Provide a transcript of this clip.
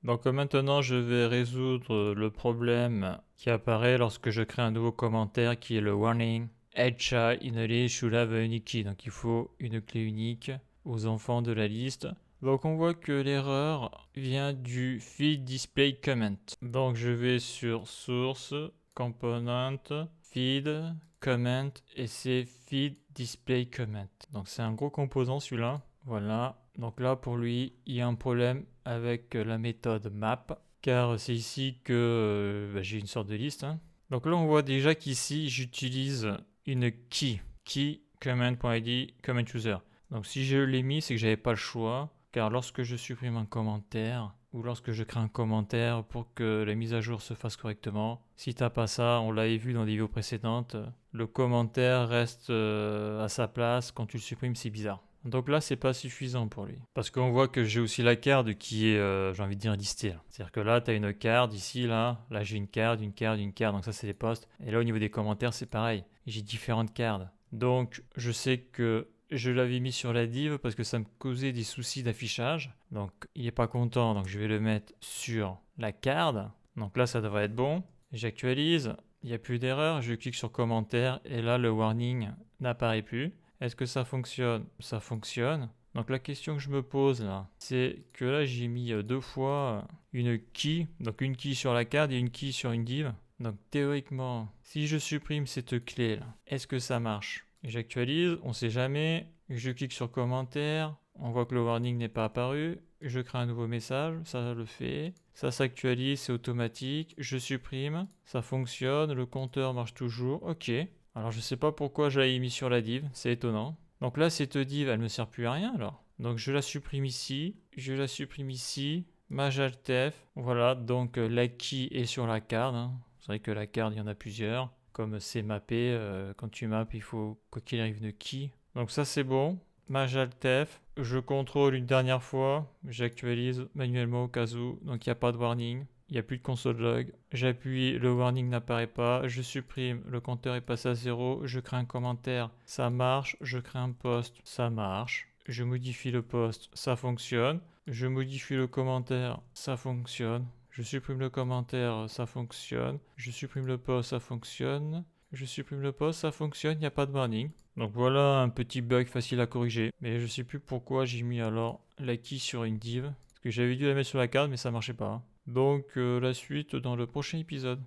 Donc maintenant, je vais résoudre le problème qui apparaît lorsque je crée un nouveau commentaire qui est le warning. Each child in a list should have a unique key. Donc il faut une clé unique aux enfants de la liste. Donc on voit que l'erreur vient du feed display comment. Donc je vais sur source, component, feed, comment et c'est feed display comment. Donc c'est un gros composant celui-là. Voilà. Donc là pour lui, il y a un problème avec la méthode map car c'est ici que j'ai une sorte de liste. Donc là on voit déjà qu'ici j'utilise une key comment.id comment user. Donc si je l'ai mis, c'est que j'avais pas le choix. Car lorsque je supprime un commentaire, ou lorsque je crée un commentaire pour que la mise à jour se fasse correctement, si t'as pas ça, on l'avait vu dans des vidéos précédentes, le commentaire reste à sa place, quand tu le supprimes c'est bizarre. Donc là c'est pas suffisant pour lui. Parce qu'on voit que j'ai aussi la carte qui est, j'ai envie de dire, listée. C'est-à-dire que là t'as une carte, ici, là j'ai une carte, donc ça c'est les posts. Et là au niveau des commentaires c'est pareil, j'ai différentes cartes. Donc je sais que je l'avais mis sur la div parce que ça me causait des soucis d'affichage. Donc il n'est pas content, donc je vais le mettre sur la carte. Donc là ça devrait être bon. J'actualise, il n'y a plus d'erreur, je clique sur commentaire et là le warning n'apparaît plus. Est-ce que ça fonctionne? Ça fonctionne. Donc la question que je me pose là, c'est que là j'ai mis deux fois une key, donc une key sur la carte et une key sur une div. Donc théoriquement, si je supprime cette clé là, est-ce que ça marche? J'actualise, on sait jamais. Je clique sur commentaire, on voit que le warning n'est pas apparu. Je crée un nouveau message, ça le fait. Ça s'actualise, c'est automatique. Je supprime, ça fonctionne, le compteur marche toujours. Ok. Alors je sais pas pourquoi je l'avais mis sur la div, c'est étonnant. Donc là, cette div, elle me sert plus à rien alors. Donc je la supprime ici, je la supprime ici. Majaltef, voilà, donc la key est sur la carte. C'est vrai que la carte, il y en a plusieurs. Comme c'est mappé, quand tu mappes, il faut quoi qu'il arrive de key. Donc ça c'est bon. Majaltef, je contrôle une dernière fois, j'actualise manuellement au cas où, donc il n'y a pas de warning. Il n'y a plus de console log. J'appuie, le warning n'apparaît pas. Je supprime, le compteur est passé à 0. Je crée un commentaire, ça marche. Je crée un post, ça marche. Je modifie le post, ça fonctionne. Je modifie le commentaire, ça fonctionne. Je supprime le commentaire, ça fonctionne. Je supprime le post, ça fonctionne. Je supprime le post, ça fonctionne, il n'y a pas de warning. Donc voilà un petit bug facile à corriger. Mais je sais plus pourquoi j'ai mis alors la key sur une div. Parce que j'avais dû la mettre sur la carte, mais ça marchait pas. Donc la suite dans le prochain épisode.